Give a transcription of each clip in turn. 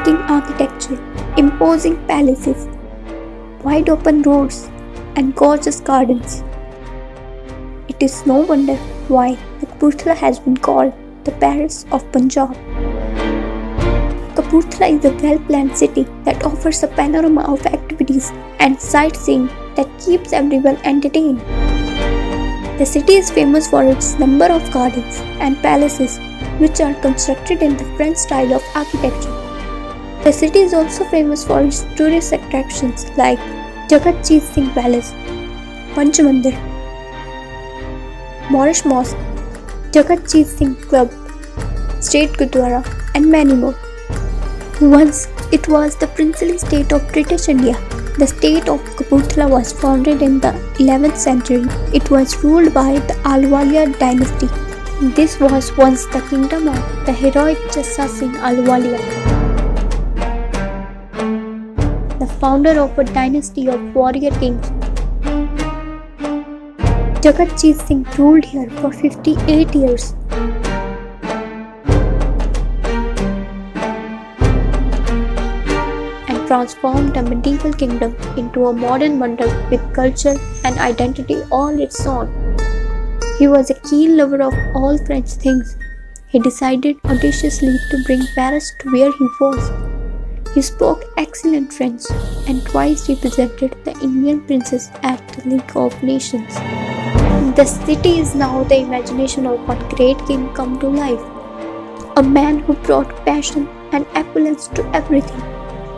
striking architecture, imposing palaces, wide open roads, and gorgeous gardens. It is no wonder why Kapurthala has been called the Paris of Punjab. Kapurthala is a well-planned city that offers a panorama of activities and sightseeing that keeps everyone entertained. The city is famous for its number of gardens and palaces which are constructed in the French style of architecture. The city is also famous for its tourist attractions like Jagat Jeet Singh Palace, Panch Mandir, Moorish Mosque, Jagat Jeet Singh Club, State Gurdwara, and many more. Once it was the princely state of British India. The state of Kapurthala was founded in the 11th century. It was ruled by the Ahluwalia dynasty. This was once the kingdom of the heroic Jassa Singh Ahluwalia, the founder of a dynasty of warrior kings. Jagat Jeet Singh ruled here for 58 years. Transformed a medieval kingdom into a modern wonder with culture and identity all its own. He was a keen lover of all French things. He decided audaciously to bring Paris to where he was. He spoke excellent French and twice represented the Indian princess at the League of Nations. The city is now the imagination of one great king come to life, a man who brought passion and opulence to everything.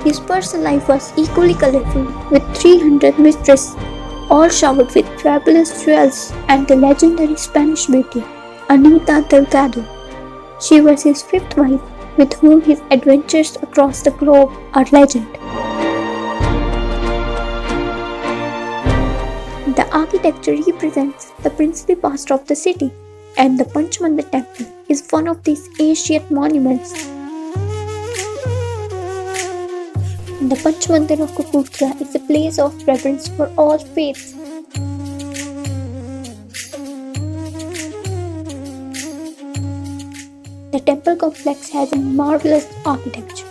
His personal life was equally colorful, with 300 mistresses, all showered with fabulous jewels, and the legendary Spanish beauty, Anita Delgado. She was his fifth wife, with whom his adventures across the globe are legend. The architecture represents the princely past of the city, and the Panch Mandir temple is one of these ancient monuments. The Panch Mandir of Kapurthala is a place of reverence for all faiths. The temple complex has a marvelous architecture.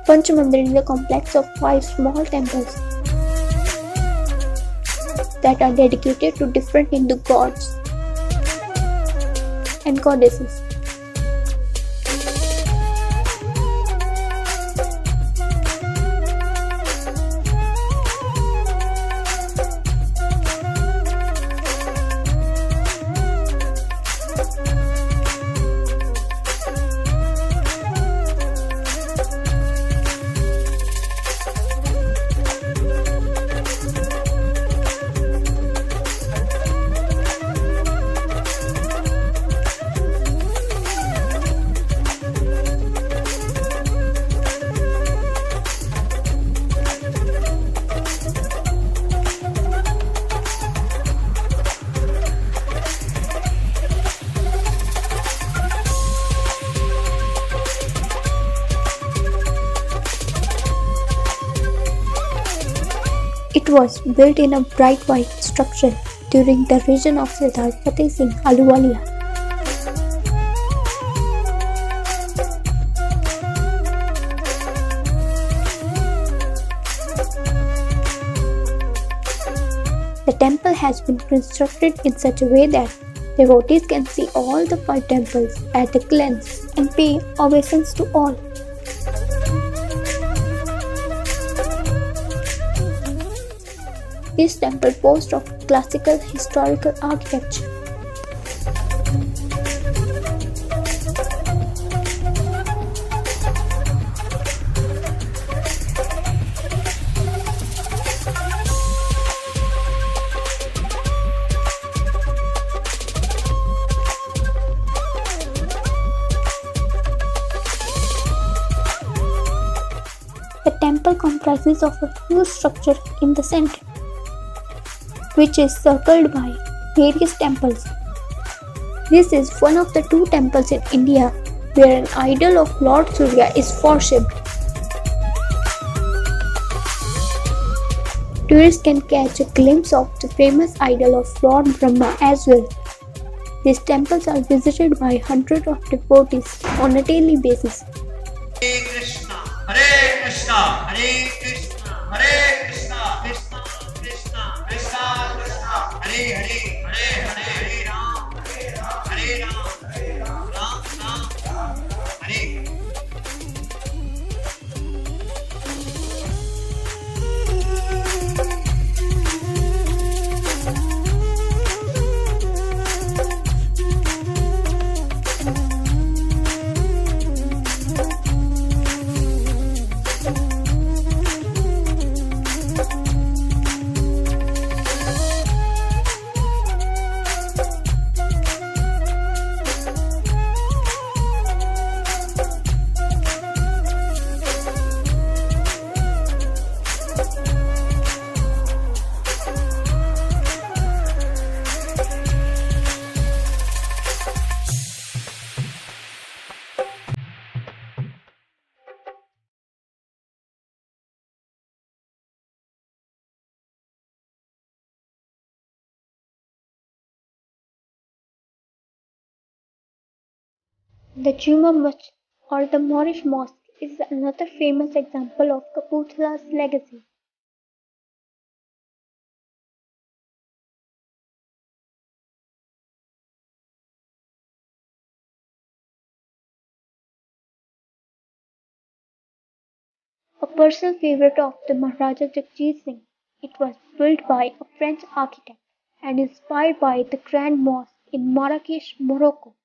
Panch Mandir is a complex of 5 small temples that are dedicated to different Hindu gods and goddesses. It was built in a bright white structure during the reign of Sardar Fateh Singh Ahluwalia. The temple has been constructed in such a way that devotees can see all the 5 temples at a glance and pay obeisance to all. This temple boasts of classical historical architecture. The temple comprises of a huge structure in the center, which is circled by various temples. This is one of the two temples in India where an idol of Lord Surya is worshipped. Tourists can catch a glimpse of the famous idol of Lord Brahma as well. These temples are visited by hundreds of devotees on a daily basis. Hare Krishna, Hare Krishna, Hare Krishna, Hare Krishna, Krishna Krishna, Krishna Krishna, Hare Hare, Hare Hare, Hare Ram, Hare Ram, Ram Ram, Hare. The Juma Masjid or the Moorish Mosque is another famous example of Kapurthala's legacy. A personal favorite of the Maharaja Jagjit Singh, it was built by a French architect and inspired by the Grand Mosque in Marrakesh, Morocco.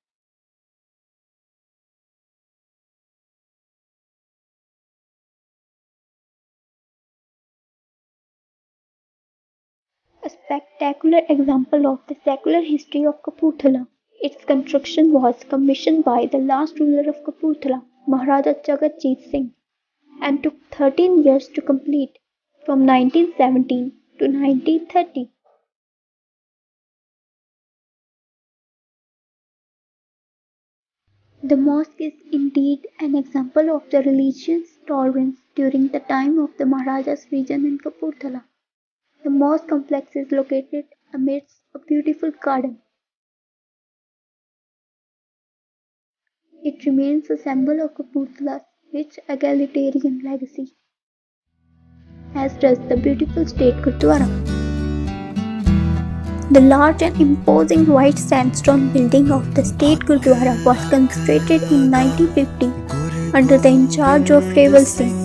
A spectacular example of the secular history of Kapurthala. Its construction was commissioned by the last ruler of Kapurthala, Maharaja Jagatjit Singh, and took 13 years to complete, from 1917 to 1930. The mosque is indeed an example of the religious tolerance during the time of the Maharaja's region in Kapurthala. The mosque complex is located amidst a beautiful garden. It remains a symbol of Kapurthala's rich egalitarian legacy, as does the beautiful State Gurdwara. The large and imposing white sandstone building of the State Gurdwara was constructed in 1950 under the in charge of Reval Singh.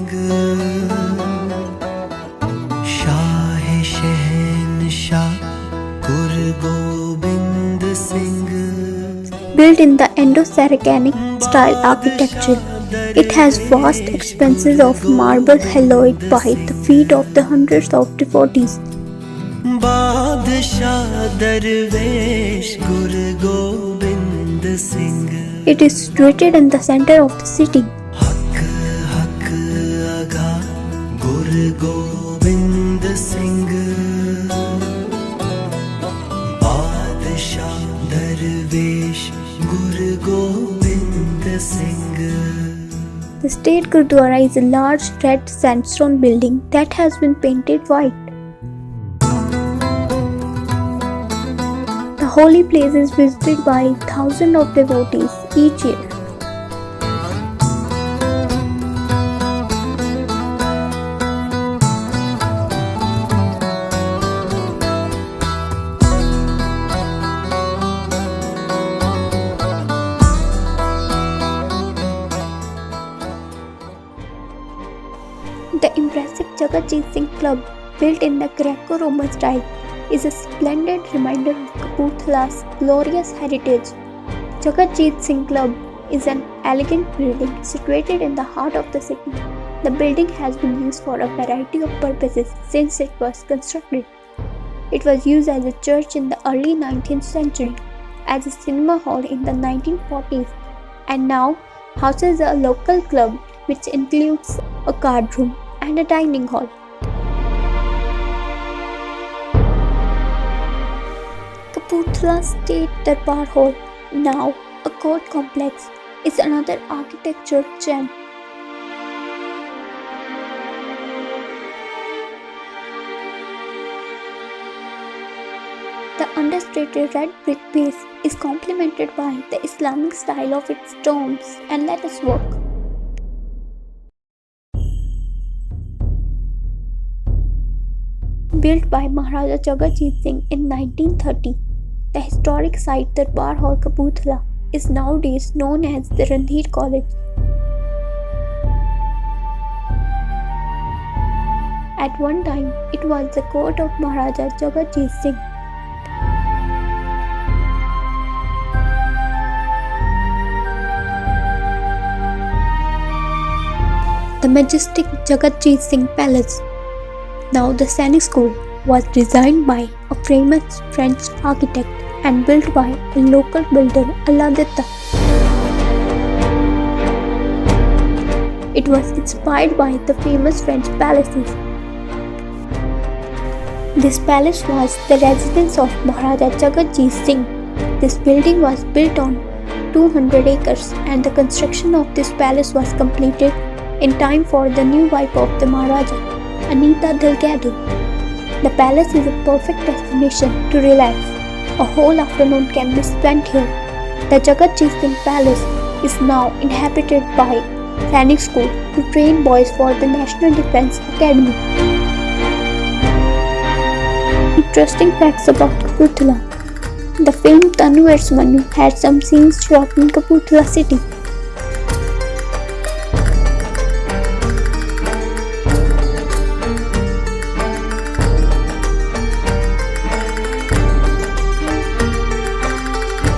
Built in the Indo-Saracenic style architecture, it has vast expanses of marble hallowed by the feet of the hundreds of devotees. It is situated in the center of the city. The State Gurdwara is a large red sandstone building that has been painted white. The holy place is visited by thousands of devotees each year. The impressive Jagatjit Singh Club, built in the Greco-Roman style, is a splendid reminder of Kapurthala's glorious heritage. Jagatjit Singh Club is an elegant building situated in the heart of the city. The building has been used for a variety of purposes since it was constructed. It was used as a church in the early 19th century, as a cinema hall in the 1940s, and now houses a local club which includes a card room and a dining hall. Kapurthala State Darbar Hall, now a court complex, is another architecture gem. The understated red brick base is complemented by the Islamic style of its domes and latticework. Built by Maharaja Jagatjit Singh in 1930, the historic site Darbar Hall Kapurthala is nowadays known as the Randhir College. At one time, it was the court of Maharaja Jagatjit Singh. The majestic Jagatjit Singh Palace, now the Sainik School, was designed by a famous French architect and built by a local builder, Aladatta. It was inspired by the famous French palaces. This palace was the residence of Maharaja Jagatjit Singh. This building was built on 200 acres and the construction of this palace was completed in time for the new wife of the Maharaja, Anita Delgado. The palace is a perfect destination to relax. A whole afternoon can be spent here. The Jagatjit Singh Palace is now inhabited by Sainik School to train boys for the National Defence Academy. Interesting facts about Kapurthala. The film Tanu vs Manu had some scenes shot in Kapurthala city.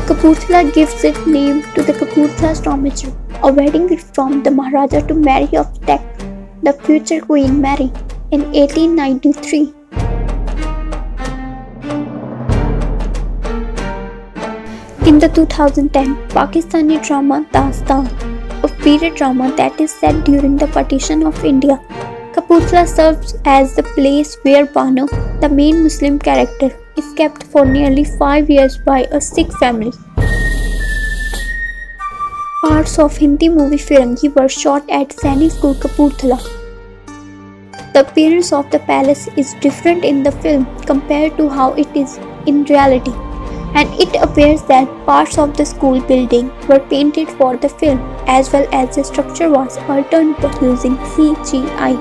Kapurthala gives its name to the Kapurthala Stormager, a wedding gift from the Maharaja to Mary of Teck, the future Queen Mary, in 1893. In the 2010 Pakistani drama Dastan, a period drama that is set during the partition of India, Kapurthala serves as the place where Bano, the main Muslim character, is kept for nearly 5 years by a Sikh family. Parts of Hindi movie Firangi were shot at Sainik School Kapurthala. The appearance of the palace is different in the film compared to how it is in reality, and it appears that parts of the school building were painted for the film as well as the structure was altered using CGI.